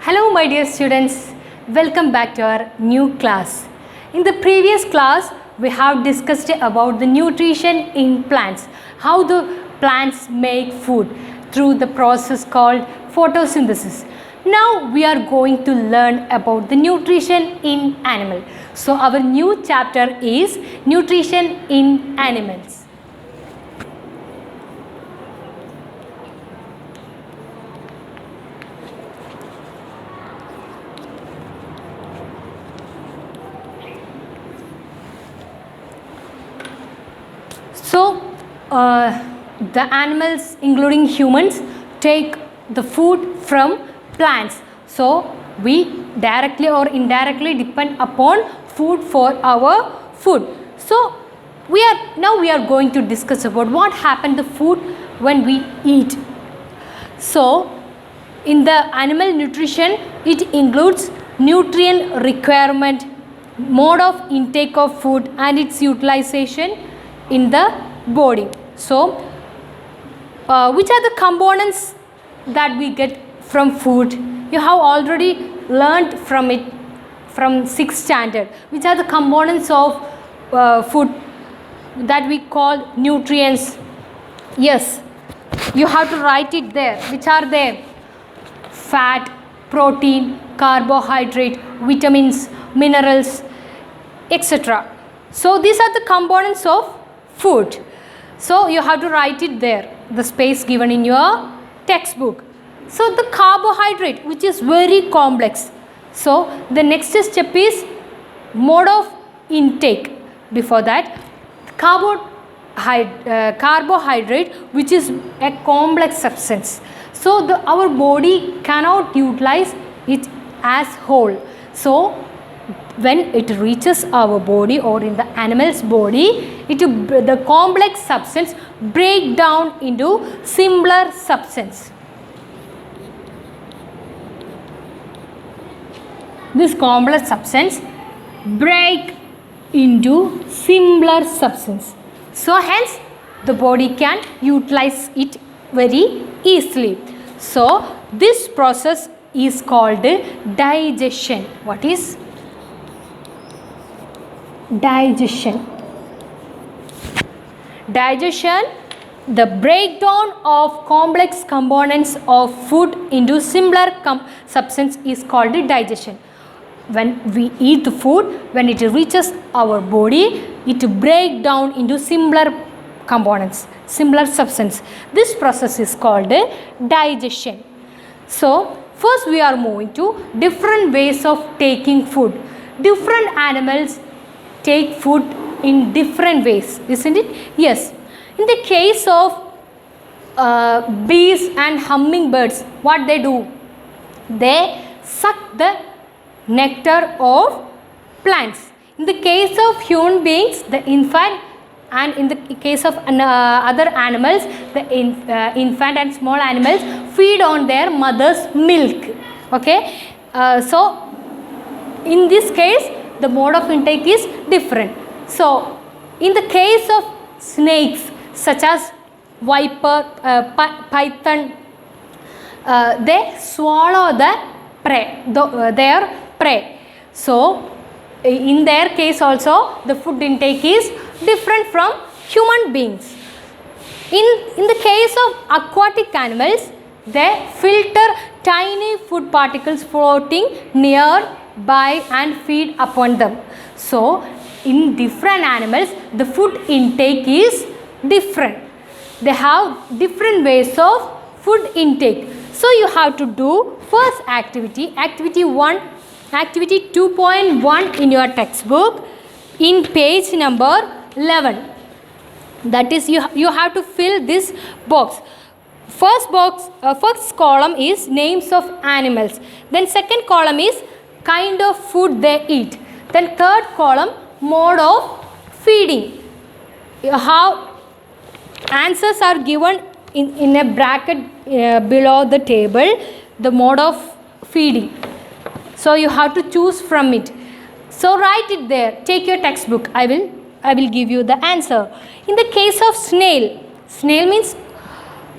Hello my dear students, welcome back to our new class. In the previous class, we have discussed about the nutrition in plants, how the plants make food through the process called photosynthesis. Now we are going to learn about the nutrition in animal. So our new chapter is nutrition in animals. So, the animals including humans take the food from plants. So, we directly or indirectly depend upon food for our food. So, we are going to discuss about what happened to food when we eat. So, in the animal nutrition, it includes nutrient requirement, mode of intake of food and its utilization in the body. So, which are the components that we get from food? You have already learnt from it from 6th standard. Which are the components of food that we call nutrients? Yes, you have to write it there. Which are there? Fat, protein, carbohydrate, vitamins, minerals, etc. So, these are the components of food. So, you have to write it there, the space given in your textbook. So, the carbohydrate, which is very complex. So, the next step is mode of intake. Before that, carbohydrate, which is a complex substance. So, our body cannot utilize it as whole. So, when it reaches our body or in the animal's body, the complex substance break down into simpler substance. This complex substance break into simpler substance. So hence the body can utilize it very easily. So this process is called digestion. What is digestion? Digestion, the breakdown of complex components of food into simpler substance is called digestion. When we eat the food, when it reaches our body, it breaks down into simpler components, simpler substance. This process is called digestion. So first we are moving to different ways of taking food. Different animals take food in different ways, isn't it? Yes. In the case of bees and hummingbirds, what they do? They suck the nectar of plants. In the case of human beings, the infant, and in the case of other animals, the infant and small animals feed on their mother's milk. Okay. So in this case, the mode of intake is different. So, in the case of snakes such as viper, python, they swallow the prey, their prey. So, in their case also the food intake is different from human beings. In the case of aquatic animals, they filter tiny food particles floating nearby and feed upon them. So, in different animals, the food intake is different. They have different ways of food intake. So, you have to do first activity, activity 1, activity 2.1 in your textbook in page number 11. That is, you have to fill this box. First column is names of animals. Then second column is kind of food they eat. Then third column, mode of feeding. How answers are given in a bracket below the table, the mode of feeding. So you have to choose from it. So write it there. Take your textbook. I will give you the answer. In the case of snail means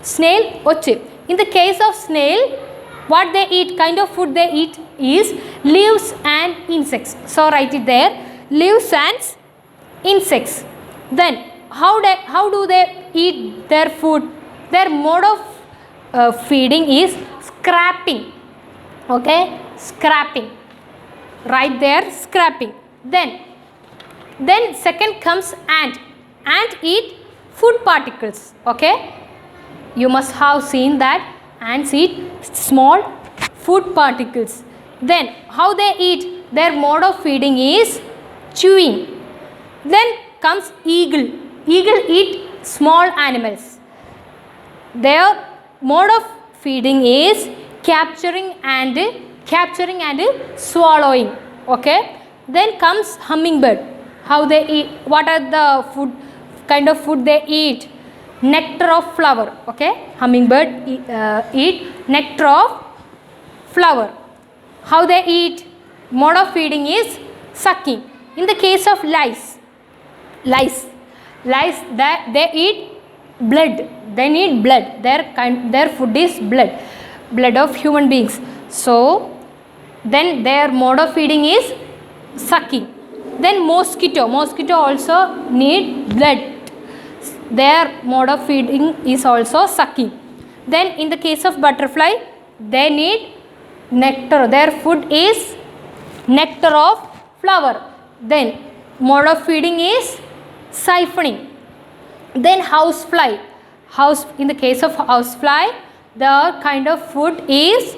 snail, oche. In the case of snail, What they eat, kind of food they eat is leaves and insects. So write it there, leaves and insects. Then how do they eat their food? Their mode of feeding is scrapping. Okay, scrapping. Right there, scrapping. Then second comes ant. Ant eat food particles. Okay, you must have seen that ants eat small food particles. Then how they eat? Their mode of feeding is chewing. Then comes eagle. Eagle eat small animals. Their mode of feeding is capturing and swallowing. Okay. Then comes hummingbird. How they eat? What are the food, kind of food they eat? Nectar of flower. Okay. Hummingbird eat nectar of flower. How they eat? Mode of feeding is sucking. In the case of lice that they eat blood. They need blood. Their food is blood of human beings. So then their mode of feeding is sucking. Then mosquito also need blood. Their mode of feeding is also sucking. Then in the case of butterfly, they need nectar. Their food is nectar of flower. Then mode of feeding is siphoning. Then housefly. In the case of housefly, the kind of food is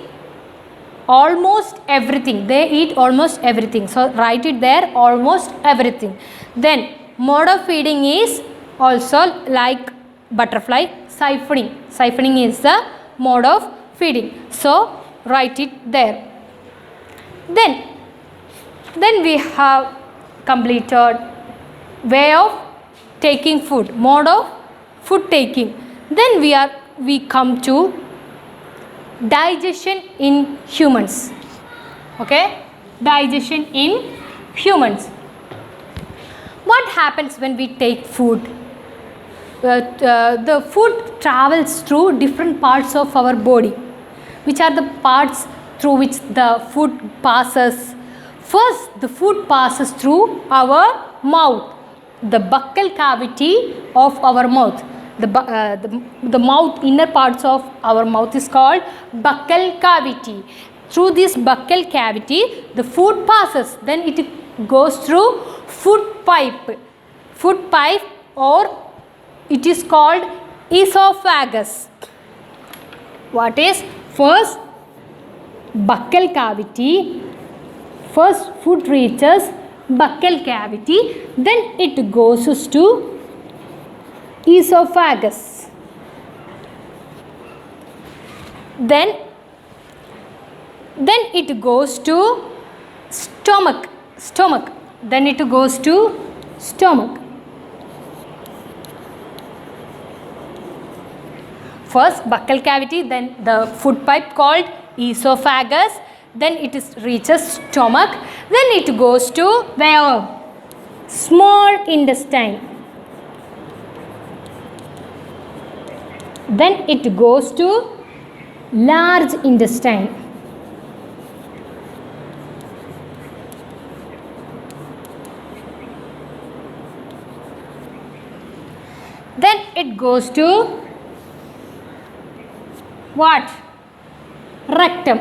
almost everything. They eat almost everything. So write it there, almost everything. Then mode of feeding is also like butterfly, siphoning. Siphoning is the mode of feeding. So write it there. Then we have completed way of taking food, mode of food taking. Then we come to digestion in humans. Okay, digestion in humans. What happens when we take food? The food travels through different parts of our body. Which are the parts through which the food passes? First, the food passes through our mouth, the buccal cavity of our mouth. The mouth, inner parts of our mouth is called buccal cavity. Through this buccal cavity, the food passes. Then it goes through food pipe. Food pipe, or it is called esophagus. What is? First, buccal cavity. First, food reaches buccal cavity. Then it goes to esophagus. Then it goes to stomach. Then it goes to stomach. First buccal cavity, then the food pipe called esophagus, then it reaches stomach, then it goes to where? Small intestine. Then it goes to large intestine. Then it goes to what? Rectum.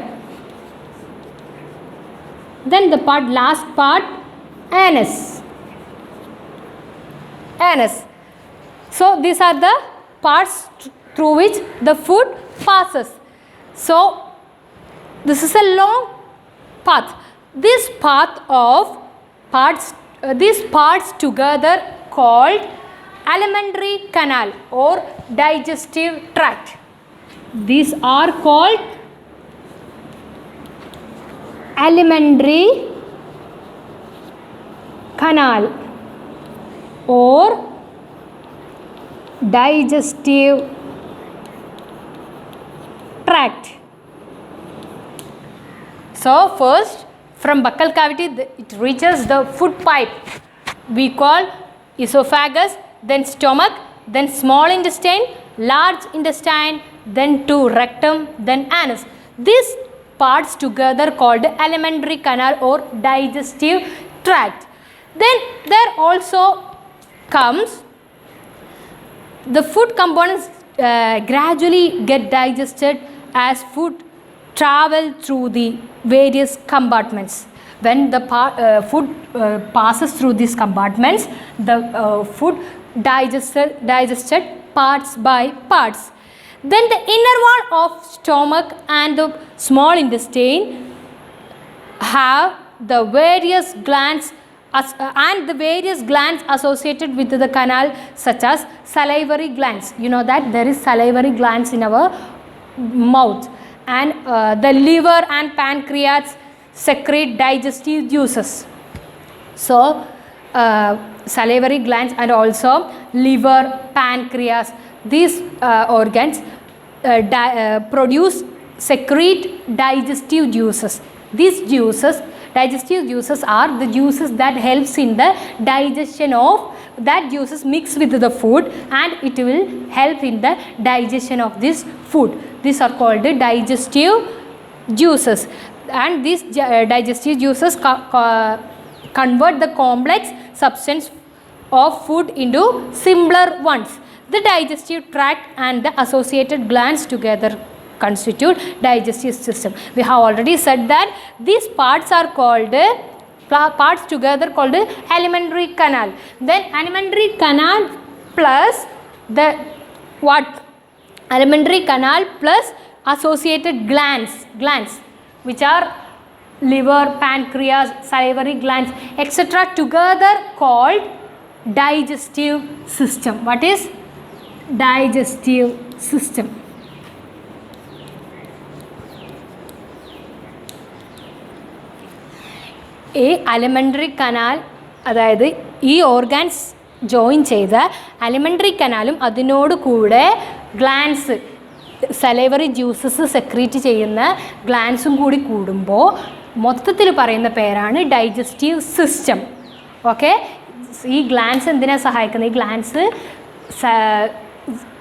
Then the last part, anus. So these are the parts through which the food passes. So this is a long path. These parts together called alimentary canal or digestive tract. These are called alimentary canal or digestive tract. So first, from buccal cavity it reaches the food pipe, we call esophagus, then stomach, then small intestine, large intestine, then to rectum, then anus. These parts together called alimentary canal or digestive tract. Then there also comes the food components gradually get digested as food travel through the various compartments. When the food passes through these compartments, the food digested parts by parts. Then the inner wall of stomach and the small intestine have the various glands and the various glands associated with the canal, such as salivary glands. You know that there is salivary glands in our mouth, and the liver and pancreas secrete digestive juices. So salivary glands and also liver, pancreas, these organs secrete digestive juices. These juices, digestive juices, are the juices that helps in the digestion of that juices mix with the food, and it will help in the digestion of this food. These are called the digestive juices, and these digestive juices convert the complex substance of food into simpler ones. The digestive tract and the associated glands together constitute digestive system. We have already said that these parts are called parts together called alimentary canal. Then alimentary canal plus the what? Alimentary canal plus associated glands which are liver, pancreas, salivary glands, etc. together called digestive system. What is digestive system? ഈ alimentary canal, അതായത് ഈ organs join ചെയ്ത alimentary കനാലും അതിനോട് കൂടെ glance salivary juices secrete ചെയ്യുന്ന ഗ്ലാൻസും കൂടി കൂടുമ്പോൾ മൊത്തത്തിൽ പറയുന്ന പേരാണ് ഡൈജസ്റ്റീവ് സിസ്റ്റം. ഓക്കെ, ഈ ഗ്ലാൻസ് എന്തിനാണ് സഹായിക്കുന്നത്? ഈ ഗ്ലാൻസ്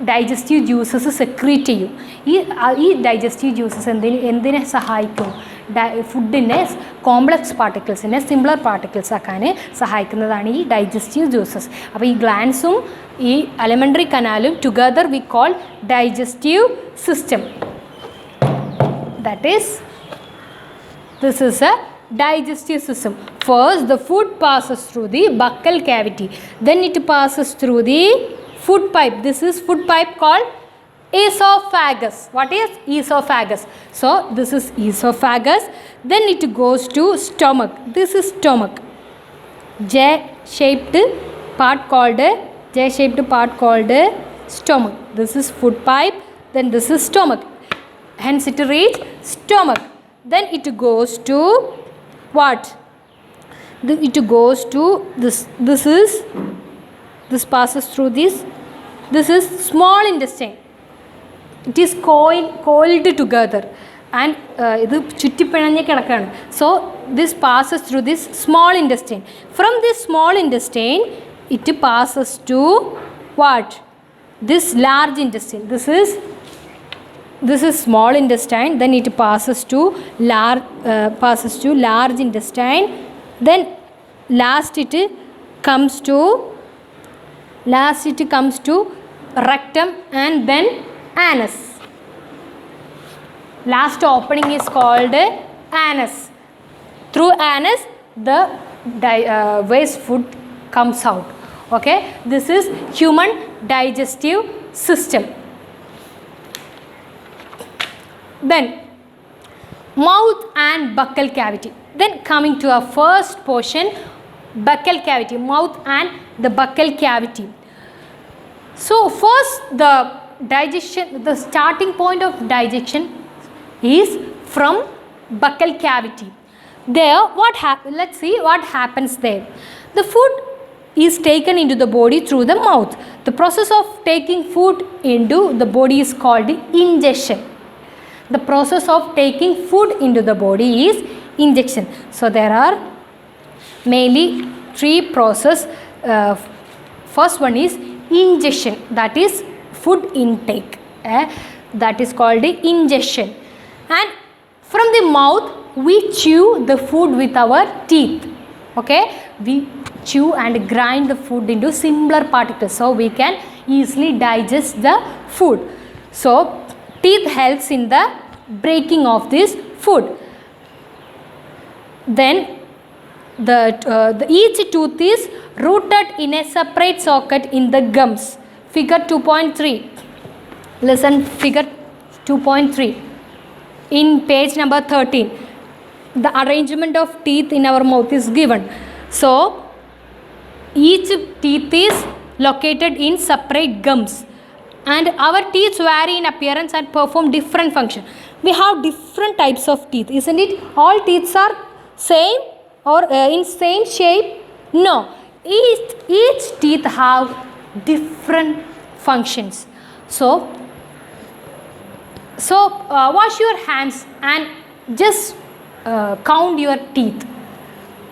ഡൈജസ്റ്റീവ് ജ്യൂസസ് സെക്രീറ്റ് ചെയ്യും. ഈ ഡൈജസ്റ്റീവ് ജ്യൂസസ് എന്തിനെ സഹായിക്കും? ഫുഡിനെ കോംപ്ലക്സ് പാർട്ടിക്കിൾസിനെ സിംപ്ലർ പാർട്ടിക്കിൾസ് ആക്കാൻ സഹായിക്കുന്നതാണ് ഈ ഡൈജസ്റ്റീവ് ജ്യൂസസ്. അപ്പോൾ ഈ ഗ്ലാൻസും ഈ അലിമെൻ്ററി കനാലും together we call digestive system. That is this is a digestive system. First the food passes through the buccal cavity, then it passes through the food pipe. This is food pipe called esophagus. What is esophagus? So this is esophagus. Then it goes to stomach. This is stomach. J-shaped part called stomach. This is food pipe. Then this is stomach. Hence it reaches stomach. Then it goes to what? It goes to this. This passes through this. This is small intestine. It is coiled together and ഇത് ചുറ്റിപ്പിണഞ്ഞ് കിടക്കുകയാണ്. So this passes through this small intestine. From this small intestine it passes to what? This large intestine. This is small intestine. Then it passes to large intestine. Then last it comes to rectum and then anus. Last opening is called anus. Through anus the waste food comes out. Okay, this is human digestive system. Then mouth and buccal cavity. Then coming to our first portion, buccal cavity, mouth and the buccal cavity. So first the starting point of digestion is from buccal cavity. There let's see what happens there. The food is taken into the body through the mouth. The process of taking food into the body is called ingestion. The process of taking food into the body is ingestion. So there are mainly three processes. First one is ingestion, that is food intake. That is called ingestion. And From the mouth we chew the food with our teeth. Okay, we chew and grind the food into simpler particles so we can easily digest the food. So teeth helps in the breaking of this food. Then each tooth is rooted in a separate socket in the gums. Figure 2.3. Listen, figure 2.3 in page number 13. The arrangement of teeth in our mouth is given. So each teeth is located in separate gums, and our teeth vary in appearance and perform different function. We have different types of teeth, isn't it? All teeth are same or in same shape? No, each teeth have different functions. So wash your hands and just count your teeth.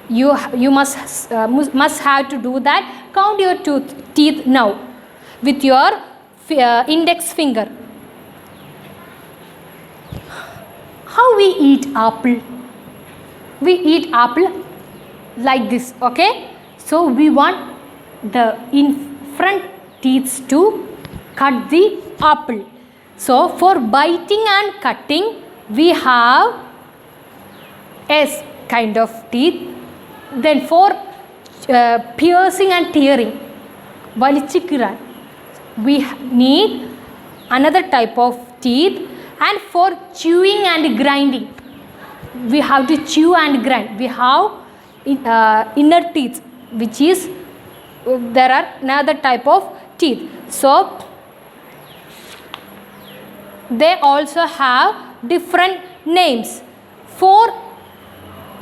You must have to do that. Count your teeth now with your index finger. How we eat apple? We eat apple like this. Okay, so we want the in front teeth to cut the apple. So for biting and cutting we have S kind of teeth. Then for piercing and tearing, valichikkiran, we need another type of teeth. And for chewing and grinding, we have to chew and grind. We have inner teeth, which is there are another type of teeth. So they also have different names. For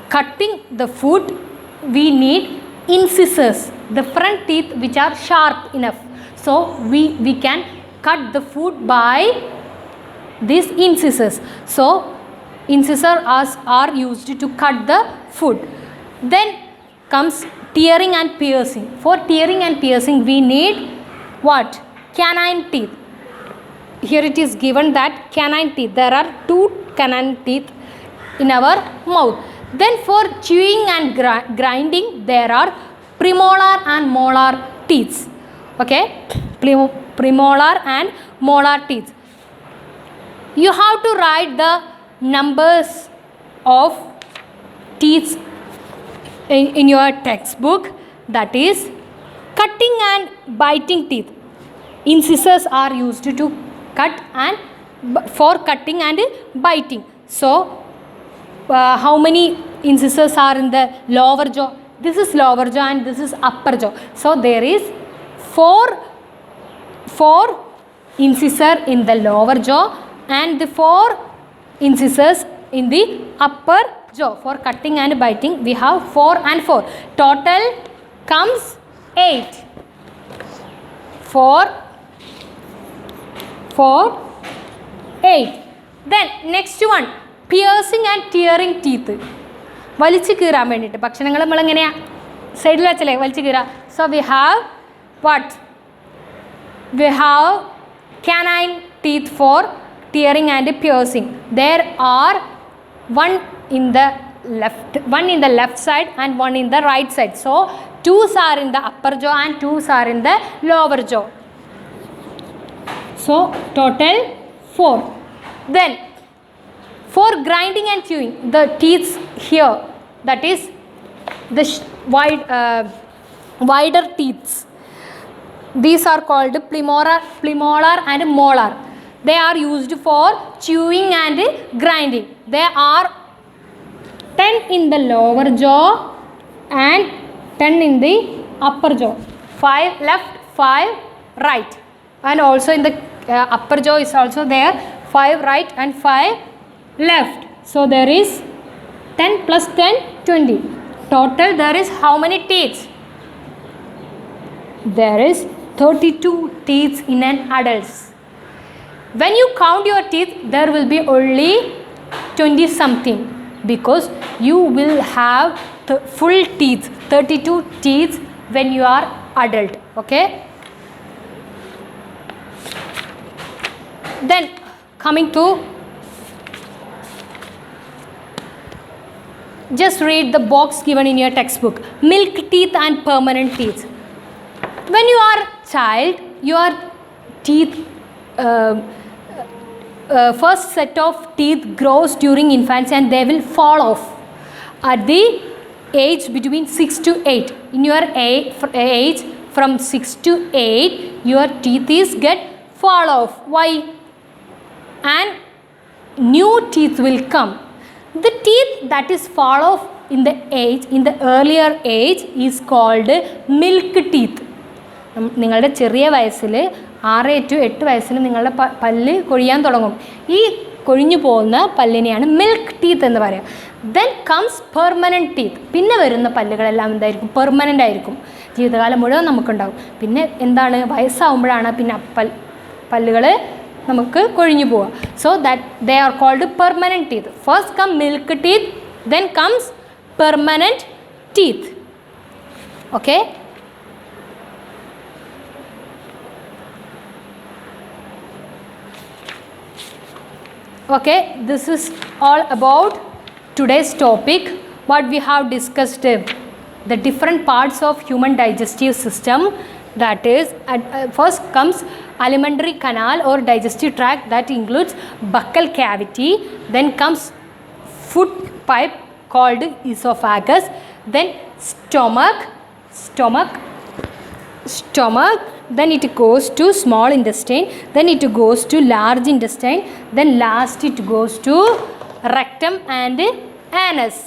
cutting the food we need incisors, the front teeth which are sharp enough, so we can cut the food by these incisors. So incisors are used to cut the food. Then comes tearing and piercing. For tearing and piercing we need what? Canine teeth. Here it is given that canine teeth, there are 2 canine teeth in our mouth. Then for chewing and grinding there are premolar and molar teeth. Okay, premolar and molar teeth. You have to write the numbers of teeth in your textbook. That is cutting and biting teeth. Incisors are used to cut and for cutting and biting. So how many incisors are in the lower jaw? This is lower jaw and this is upper jaw. So there is 4 incisor in the lower jaw and the 4 incisors in the upper jaw. For cutting and biting we have 4 and 4. Total comes 8. 4, 8. Then next one, piercing and tearing teeth. വലിച്ചു കീറാൻ വേണ്ടിയിട്ട് ഭക്ഷണങ്ങൾ നമ്മളെങ്ങനെയാണ് സൈഡിൽ വെച്ചല്ലേ വലിച്ചു കീറുക. So we have what? We have canine teeth for tearing and piercing. There are one in the left side and one in the right side. So 2s are in the upper jaw and 2s are in the lower jaw. So total 4. Then for grinding and chewing, the teeth here, that is the wider teeth, these are called premolar and molar. They are used for chewing and grinding. They are 10 in the lower jaw and 10 in the upper jaw. 5 left, 5 right, and also in the upper jaw is also there, 5 right and 5 left. So there is 10 plus 10, 20. Total there is how many teeth? There is 32 teeth in an adult. When you count your teeth, there will be only 20 something, because you will have full teeth, 32 teeth when you are adult. Okay. Then coming to Just read the box given in your textbook. Milk teeth and permanent teeth. When you are child, your teeth, first set of teeth grows during infancy and they will fall off at the age between 6 to 8. In your age from 6 to 8, your teeth is get fall off. Why? And new teeth will come. The teeth that is fall off in the earlier age is called milk teeth. നിങ്ങളുടെ ചെറിയ വയസ്സിൽ 6 to 8 വയസ്സിൽ നിങ്ങളുടെ പല്ല് കൊഴിയാൻ തുടങ്ങും. ഈ കൊഴിഞ്ഞു പോകുന്ന പല്ലിനെയാണ് മിൽക്ക് ടീത്ത് എന്ന് പറയുക. Then comes permanent teeth. പിന്നെ വരുന്ന പല്ലുകളെല്ലാം എന്തായിരിക്കും? പെർമനൻ്റ് ആയിരിക്കും. ജീവിതകാലം മുഴുവൻ നമുക്കുണ്ടാകും. പിന്നെ എന്താണ്? വയസ്സാവുമ്പോഴാണ് പിന്നെ പല്ലുകൾ നമുക്ക് കൊഴിഞ്ഞു പോവുക. So that they are called permanent teeth. First come milk teeth, then comes permanent teeth. Okay. Okay, this is all about today's topic. What we have discussed, the different parts of human digestive system. That is, first comes alimentary canal or digestive tract, that includes buccal cavity. Then comes food pipe called esophagus. Then stomach. Then it goes to small intestine, then it goes to large intestine, then last it goes to rectum and anus.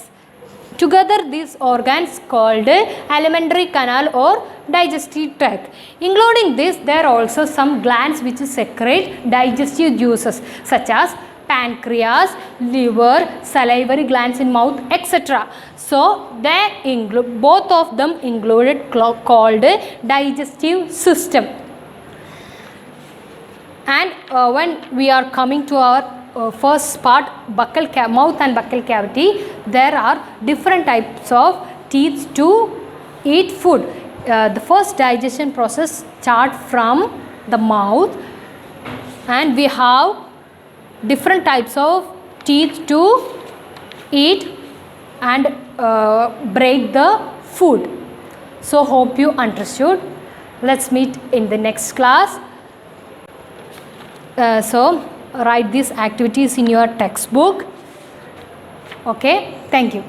Together these organs called alimentary canal or digestive tract. Including this, there are also some glands which secrete digestive juices such as pancreas, liver, salivary glands in mouth, etc. So they include, both of them included called digestive system. And when we are coming to our first part, mouth and buccal cavity, there are different types of teeth to eat food. The first digestion process starts from the mouth, and we have different types of teeth to eat and break the food. So hope you understood. Let's meet in the next class. So write these activities in your textbook. Okay, thank you.